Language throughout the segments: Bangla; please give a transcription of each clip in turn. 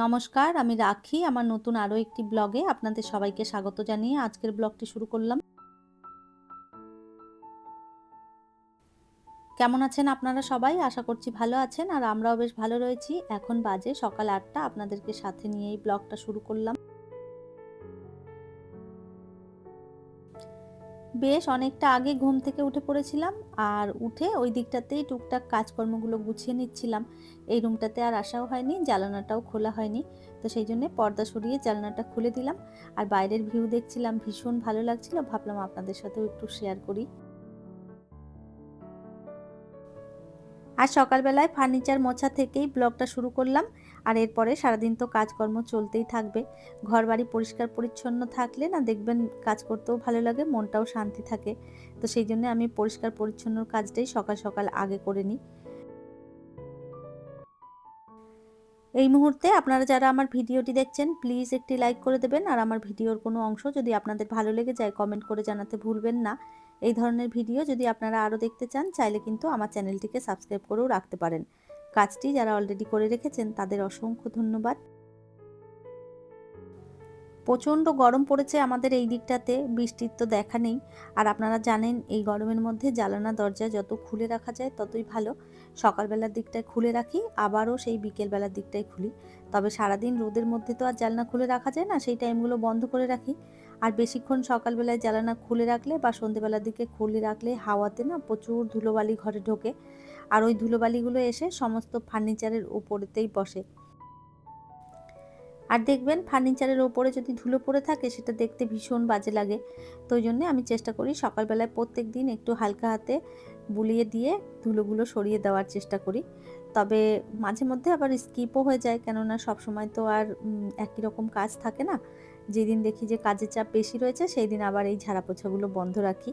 নমস্কার, আমি রাখি। আমার নতুন আরও একটি ব্লগে আপনাদের সবাইকে স্বাগত জানিয়ে আজকের ব্লগটি শুরু করলাম। কেমন আছেন আপনারা সবাই? আশা করছি ভালো আছেন, আর আমরাও বেশ ভালো রয়েছি। এখন বাজে সকাল ৮টা, আপনাদেরকে সাথে নিয়ে এই ব্লগটা শুরু করলাম। বেশ অনেকটা আগে ঘুম থেকে উঠে পড়েছিলাম, আর উঠে ওই দিকটাতেই টুকটাক কাজকর্মগুলো গুছিয়ে নিচ্ছিলাম। এই রুমটাতে আর আসাও হয়নি, জানালাটাও খোলা হয়নি, তো সেই জন্য পর্দা সরিয়ে জানালাটা খুলে দিলাম। আর বাইরের ভিউ দেখছিলাম, ভীষণ ভালো লাগছিল, ভাবলাম আপনাদের সাথেও একটু শেয়ার করি। আর সকালবেলায় ফার্নিচার মোছা থেকেই ব্লগটা শুরু করলাম। আর এরপরে সারাদিন তো কাজকর্ম চলতেই থাকবে। ঘরবাড়ি পরিষ্কার পরিচ্ছন্ন থাকলে না দেখবেন কাজ করতেও ভালো লাগে, মনটাও শান্তি থাকে। তো সেই জন্য আমি পরিষ্কার পরিচ্ছন্ন কাজটাই সকাল সকাল আগে করে নিই। এই মুহূর্তে আপনারা যারা আমার ভিডিওটি দেখছেন প্লিজ একটি লাইক করে দেবেন, আর আমার ভিডিওর কোনো অংশ যদি আপনাদের ভালো লেগে যায় কমেন্ট করে জানাতে ভুলবেন না। এই ধরনের ভিডিও যদি আপনারা আরও দেখতে চান চাইলে কিন্তু আমার চ্যানেলটিকে সাবস্ক্রাইব করেও রাখতে পারেন। কাজটি যারা অলরেডি করে রেখেছেন তাদের অসংখ্য ধন্যবাদ। প্রচণ্ড গরম পড়েছে আমাদের এই দিকটাতে, বৃষ্টির তো দেখা নেই। আর আপনারা জানেন এই গরমের মধ্যে জানালা দরজা যত খুলে রাখা যায় ততই ভালো। সকালবেলার দিকটায় খুলে রাখি, আবারও সেই বিকেলবেলার দিকটায় খুলি। তবে সারাদিন রোদের মধ্যে তো আর জানলা খুলে রাখা যায় না, সেই টাইমগুলো বন্ধ করে রাখি। আর বেশিক্ষণ সকালবেলায় জানালা খুলে রাখলে বা সন্ধেবেলার দিকে খুলে রাখলে হাওয়াতে না প্রচুর ধুলোবালি ঘরে ঢোকে, আর ওই ধুলোবালিগুলো এসে সমস্ত ফার্নিচারের উপরেতেই বসে। আর দেখবেন ফার্নিচারের ওপরে যদি ধুলো পড়ে থাকে সেটা দেখতে ভীষণ বাজে লাগে। তো ওই জন্যে আমি চেষ্টা করি সকালবেলায় প্রত্যেক দিন একটু হালকা হাতে বুলিয়ে দিয়ে ধুলোগুলো সরিয়ে দেওয়ার চেষ্টা করি। তবে মাঝে মধ্যে আবার স্কিপও হয়ে যায়, কেননা সবসময় তো আর একই রকম কাজ থাকে না। যেদিন দেখি যে কাজের চাপ বেশি রয়েছে সেই দিন আবার এই ঝাড়া পোছাগুলো বন্ধ রাখি।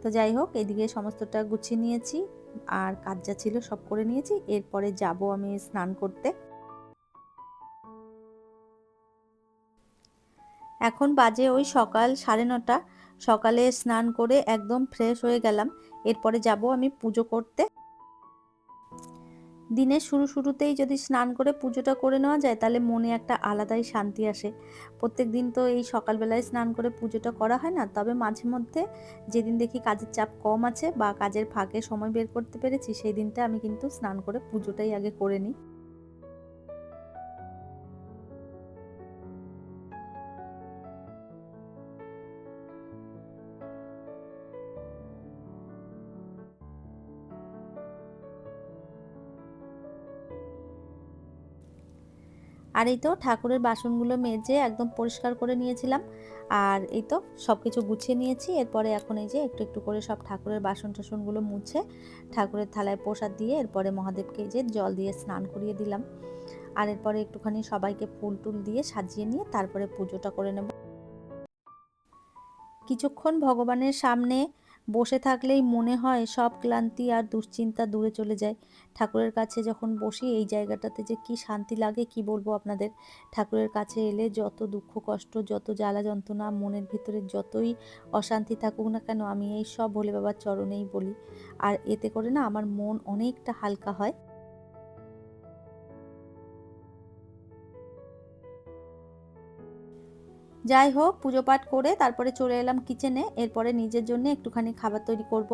তো যাই হোক, এদিকে সমস্তটা গুছিয়ে নিয়েছি, আর কাজ যা ছিল সব করে নিয়েছি। এরপরে যাব আমি স্নান করতে। এখন বাজে ওই সকাল 9:30। সকালে স্নান করে একদম ফ্রেশ হয়ে গেলাম। এরপরে যাব আমি পুজো করতে। দিনের শুরুতেই যদি স্নান করে পুজোটা করে নেওয়া যায় তাহলে মনে একটা আলাদাই শান্তি আসে। প্রত্যেক দিন তো এই সকালবেলায় স্নান করে পুজোটা করা হয় না, তবে মাঝে মধ্যে যেদিন দেখি কাজের চাপ কম আছে বা কাজের ফাঁকে সময় বের করতে পেরেছি সেই দিনটা আমি কিন্তু স্নান করে পুজোটাই আগে করে নিই। আর এই তো ঠাকুরের বাসনগুলো মেজে একদম পরিষ্কার করে নিয়েছিলাম। আর এই তো সব কিছু গুছিয়ে নিয়েছি। এরপরে এখন এই যে একটু একটু করে সব ঠাকুরের বাসন টাসনগুলো মুছে ঠাকুরের থালায় প্রসাদ দিয়ে এরপরে মহাদেবকে যে জল দিয়ে স্নান করিয়ে দিলাম। আর এরপরে একটুখানি সবাইকে ফুল টুল দিয়ে সাজিয়ে নিয়ে তারপরে পুজোটা করে নেব। কিছুক্ষণ ভগবানের সামনে বসে থাকলেই মনে হয় সব ক্লান্তি আর দুশ্চিন্তা দূরে চলে যায়। ঠাকুরের কাছে যখন বসি এই জায়গাটাতে যে কি শান্তি লাগে কি বলবো আপনাদের। ঠাকুরের কাছে এলে যত দুঃখ কষ্ট, যত জ্বালা যন্ত্রণা, মনের ভিতরে যতই অশান্তি থাকুক না কেন আমি এই সব ভোলে বাবার চরণেই বলি। আর এতে করে না আমার মন অনেকটা হালকা হয়। যাই হোক, পুজো পাঠ করে তারপরে চলে এলাম কিচেনে। এরপরে নিজের জন্য একটুখানি খাবার তৈরি করব।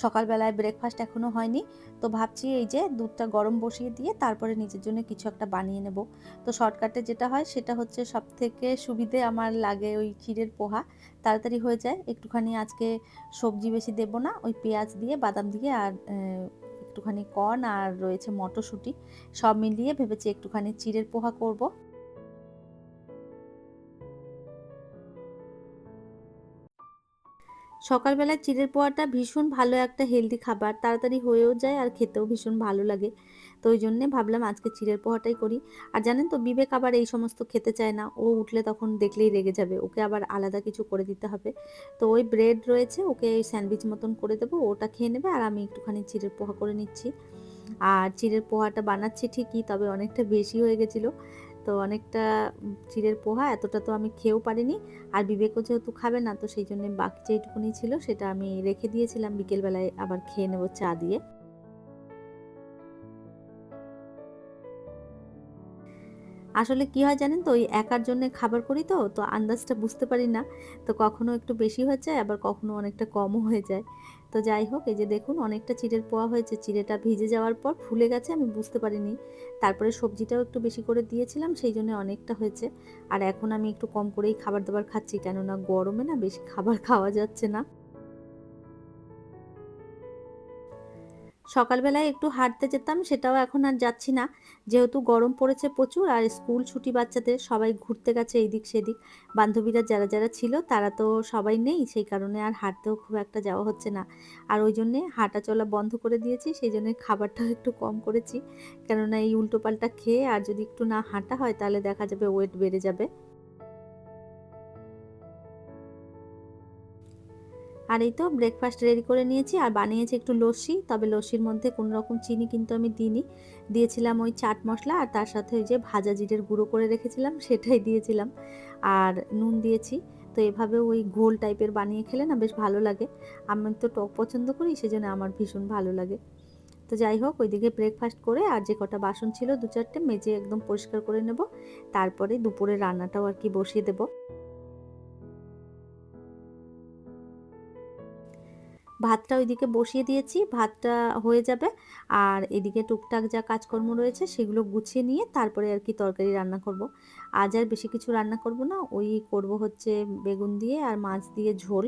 সকালবেলায় ব্রেকফাস্ট এখনো হয়নি, তো ভাবছি এই যে দুধটা গরম বসিয়ে দিয়ে তারপরে নিজের জন্য কিছু একটা বানিয়ে নেব। তো শর্টকাটে যেটা হয় সেটা হচ্ছে সবথেকে সুবিধে আমার লাগে ওই ক্ষীরের পোহা। তাড়াতাড়ি হয়ে যায়। একটুখানি আজকে সবজি বেশি দেব না, ওই পেঁয়াজ দিয়ে বাদাম দিয়ে আর একটুখানি কর্ন আর রয়েছে মটরশুঁটি, সব মিলিয়ে ভেবেছি একটুখানি চিড়ের পোহা করব। সকালবেলা চিড়ের পোহাটা ভীষণ ভালো একটা হেলদি খাবার, তাড়াতাড়ি হয়েও যায় আর খেতেও ভীষণ ভালো লাগে। তো ওই জন্যে ভাবলাম আজকে চিড়ের পোহাটাই করি। আর জানেন তো বিবেক আবার এই সমস্ত খেতে চায় না, ও উঠলে তখন দেখলেই রেগে যাবে, ওকে আবার আলাদা কিছু করে দিতে হবে। তো ওই ব্রেড রয়েছে, ওকে এই স্যান্ডউইচ মতন করে দেবো, ওটা খেয়ে নেবে, আর আমি একটুখানি চিড়ের পোহা করে নিচ্ছি। আর চিড়ের পোহাটা বানাচ্ছি ঠিকই, তবে অনেকটা বেশি হয়ে গেছিলো। তো অনেকটা চিড়ের পোহা এতটা তো আমি খেয়েও পারিনি। আর বিবেকও যেহেতু খাবে না, তো সেই জন্য বাকি যেটুকুনি ছিল সেটা আমি রেখে দিয়েছিলাম, বিকেলবেলায় আবার খেয়ে নেবো চা দিয়ে। আসলে কি হয় জানেন তো, ওই একার জন্যে খাবার করি তো, তো আন্দাজটা বুঝতে পারি না। তো কখনো একটু বেশি হয়ে যায়, আবার কখনো অনেকটা কমও হয়ে যায়। তো যাই হোক, এই যে দেখুন অনেকটা চিড়ের পোয়া হয়েছে। চিড়েটা ভিজে যাওয়ার পর ফুলে গেছে, আমি বুঝতে পারিনি। তারপরে সবজিটাও একটু বেশি করে দিয়েছিলাম, সেইজন্য অনেকটা হয়েছে। আর এখন আমি একটু কম করেই খাবার-দাবার খাচ্ছি, কেননা গরমে না বেশি খাবার খাওয়া যাচ্ছে না। সকালবেলায় একটু হাঁটতে যেতাম, সেটাও এখন আর যাচ্ছি না। যেহেতু গরম পড়েছে প্রচুর আর স্কুল ছুটি বাচ্চাদের, সবাই ঘুরতে গেছে এইদিক সেদিক। বান্ধবীরা যারা ছিল তারা তো সবাই নেই, সেই কারণে আর হাঁটতেও খুব একটা যাওয়া হচ্ছে না। আর ওই জন্যে হাঁটা চলা বন্ধ করে দিয়েছি, সেই জন্যে খাবারটাও একটু কম করেছি। কেননা এই উল্টোপাল্টা খেয়ে আর যদি একটু না হাঁটা হয় তাহলে দেখা যাবে ওয়েট বেড়ে যাবে। আর এই তো ব্রেকফাস্ট রেডি করে নিয়েছি আর বানিয়েছি একটু লস্যি। তবে লস্যির মধ্যে কোনো রকম চিনি কিন্তু আমি দিইনি। দিয়েছিলাম ওই চাট মসলা আর তার সাথে ওই যে ভাজা জিরের গুঁড়ো করে রেখেছিলাম সেটাই দিয়েছিলাম। আর নুন দিয়েছি। তো এভাবে ওই ঘোল টাইপের বানিয়ে খেলে না বেশ ভালো লাগে। আমি তো টক পছন্দ করি, সেজন্য আমার ভীষণ ভালো লাগে। তো যাই হোক, ওইদিকে ব্রেকফাস্ট করে আর যে কটা বাসন ছিল ২-৪ টে মেজে একদম পরিষ্কার করে নেব। তারপরে দুপুরের রান্নাটাও আর কি বসিয়ে দেব। ভাতটা ওইদিকে বসিয়ে দিয়েছি, ভাতটা হয়ে যাবে। আর এদিকে টুকটাক যা কাজকর্ম রয়েছে সেগুলো গুছিয়ে নিয়ে তারপরে আর কি তরকারি রান্না করব। আজ আর বেশি কিছু রান্না করব না, ওই করব হচ্ছে বেগুন দিয়ে আর মাছ দিয়ে ঝোল।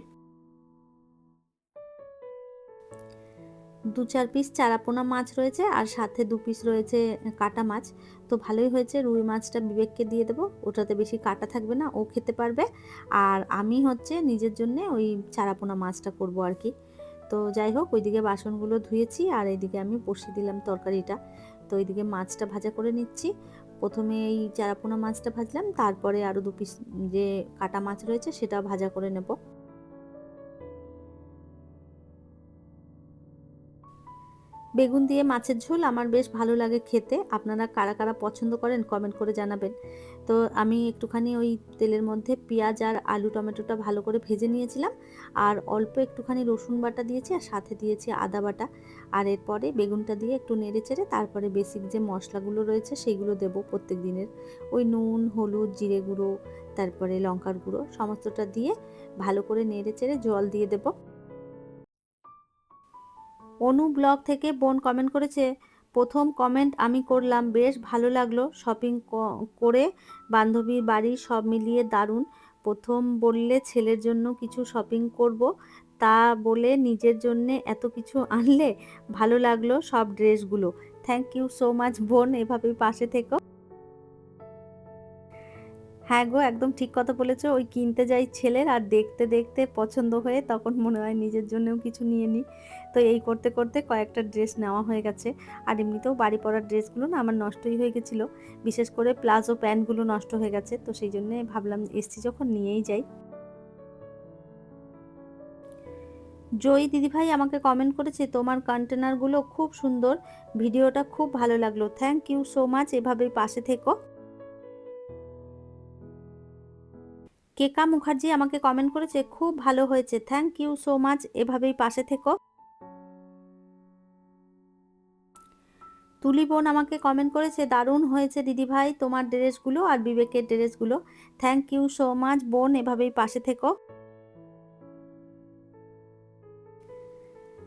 ২-৪ পিস চারাপোনা মাছ রয়েছে আর সাথে ২ পিস রয়েছে কাটা মাছ। তো ভালোই হয়েছে, রুই মাছটা বিবেককে দিয়ে দেবো, ওটাতে বেশি কাটা থাকবে না, ও খেতে পারবে। আর আমি হচ্ছে নিজের জন্যে ওই চারাপোনা মাছটা করব আর কি। তো যাই হোক, ওইদিকে বাসনগুলো ধুয়েছি আর এইদিকে আমি বসিয়ে দিলাম তরকারিটা। তো এইদিকে মাছটা ভাজা করে নিচ্ছি। প্রথমে এই চারাপোনা মাছটা ভাজলাম, তারপরে আরও ২ পিস যে কাটা মাছ রয়েছে সেটা ভাজা করে নেব। বেগুন দিয়ে মাছের ঝোল আমার বেশ ভালো লাগে খেতে। আপনারা কারা কারা পছন্দ করেন কমেন্ট করে জানাবেন। তো আমি একটুখানি ওই তেলের মধ্যে পেঁয়াজ আর আলু টমেটোটা ভালো করে ভেজে নিয়েছিলাম। আর অল্প একটুখানি রসুন বাটা দিয়েছি আর সাথে দিয়েছি আদা বাটা। আর এরপরে বেগুনটা দিয়ে একটু নেড়েচেড়ে তারপরে বেসিক যে মশলাগুলো রয়েছে সেইগুলো দেবো প্রত্যেক দিনের। ওই নুন, হলুদ, জিরে গুঁড়ো, তারপরে লঙ্কার গুঁড়ো সমস্তটা দিয়ে ভালো করে নেড়েচেড়ে জল দিয়ে দেবো। অনু ব্লগ থেকে বোন কমেন্ট করেছে, প্রথম কমেন্ট আমি করলাম, বেশ ভালো লাগলো শপিং করে, বান্ধবীর বাড়ি সব মিলিয়ে দারুণ। প্রথম বললে ছেলের জন্য কিছু শপিং করব, তা বলে নিজের জন্যে এত কিছু আনলে, ভালো লাগলো সব ড্রেসগুলো। থ্যাংক ইউ সো মাচ বোন, এভাবেই পাশে থেকো। হ্যাঁ গো, একদম ঠিক কথা বলেছো। ওই কিনতে যাই ছেলের আর দেখতে দেখতে পছন্দ হয়ে তখন মনে হয় নিজের জন্যও কিছু নিয়ে নিই। তো এই করতে করতে কয়েকটা ড্রেস নেওয়া হয়ে গেছে। আর এমনিতেও বাড়ি পরার ড্রেসগুলো না আমার নষ্টই হয়ে গেছিলো, বিশেষ করে প্লাজো প্যান্টগুলো নষ্ট হয়ে গেছে। তো সেই জন্যে ভাবলাম এসছি যখন নিয়েই যাই। জয়ী দিদিভাই আমাকে কমেন্ট করেছে, তোমার কন্টেনারগুলো খুব সুন্দর, ভিডিওটা খুব ভালো লাগলো, থ্যাংক ইউ সো মাচ, এভাবেই পাশে থেকো। কেকা মুখার্জি আমাকে কমেন্ট করেছে, খুব ভালো হয়েছে, থ্যাংক ইউ সো মাচ, এভাবেই পাশে থেকো। তুলি বোন আমাকে কমেন্ট করেছে, দারুণ হয়েছে দিদিভাই তোমার ড্রেসগুলো আর বিবেকের ড্রেসগুলো, থ্যাংক ইউ সো মাচ বোন, এভাবেই পাশে থেকো।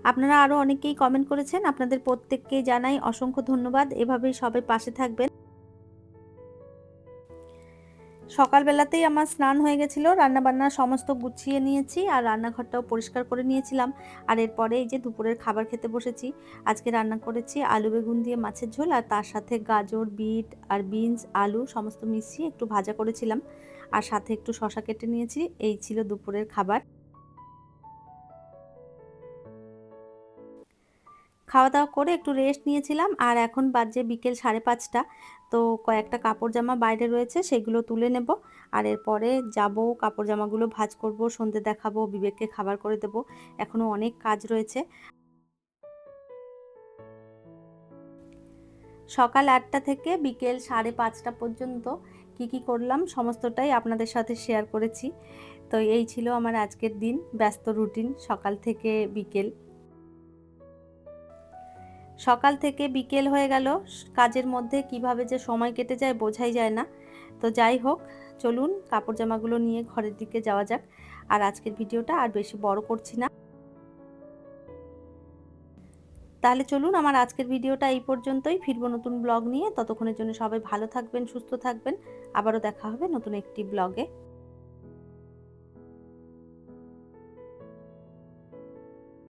আপনারা আরও অনেকেই কমেন্ট করেছেন, আপনাদের প্রত্যেককে জানাই অসংখ্য ধন্যবাদ, এভাবেই সবাই পাশে থাকবেন। সকালবেলাতেই আমার স্নান হয়ে গেছিলো, রান্নাবান্না সমস্ত গুছিয়ে নিয়েছি আর রান্নাঘরটাও পরিষ্কার করে নিয়েছিলাম। আর এরপরে এই যে দুপুরের খাবার খেতে বসেছি। আজকে রান্না করেছি আলু বেগুন দিয়ে মাছের ঝোল আর তার সাথে গাজর, বিট আর বিনস, আলু সমস্ত মিশিয়ে একটু ভাজা করেছিলাম। আর সাথে একটু শসা কেটে নিয়েছি। এই ছিল দুপুরের খাবার। খাওয়া দাওয়া করে একটু রেস্ট নিয়েছিলাম আর এখন বাজে বিকেল 5:30। তো কয়েকটা কাপড় জামা বাইরে রয়েছে, সেগুলো তুলে নেব। আর এরপরে যাব, কাপড় জামাগুলো ভাঁজ করব, সন্ধে দেখাবো, বিবেককে খাবার করে দেব। এখনো অনেক কাজ রয়েছে। সকাল 8টা থেকে বিকেল 5:30 পর্যন্ত কি কি করলাম সমস্তটাই আপনাদের সাথে শেয়ার করেছি। তো এই ছিল আমার আজকের দিন, ব্যস্ত রুটিন সকাল থেকে বিকেল। সকাল থেকে বিকেল হয়ে গেল, কাজের মধ্যে কিভাবে যে সময় কেটে যায় বোঝাই যায় না। তো যাই হোক, চলুন কাপড় জামাগুলো নিয়ে ঘরের দিকে যাওয়া যাক। আর আজকের ভিডিওটা আর বেশি বড় করছি না। তাহলে চলুন, আমার আজকের ভিডিওটা এই পর্যন্তই। ফিরবো নতুন ব্লগ নিয়ে। ততক্ষণের জন্য সবাই ভালো থাকবেন, সুস্থ থাকবেন। আবারও দেখা হবে নতুন একটি ব্লগে।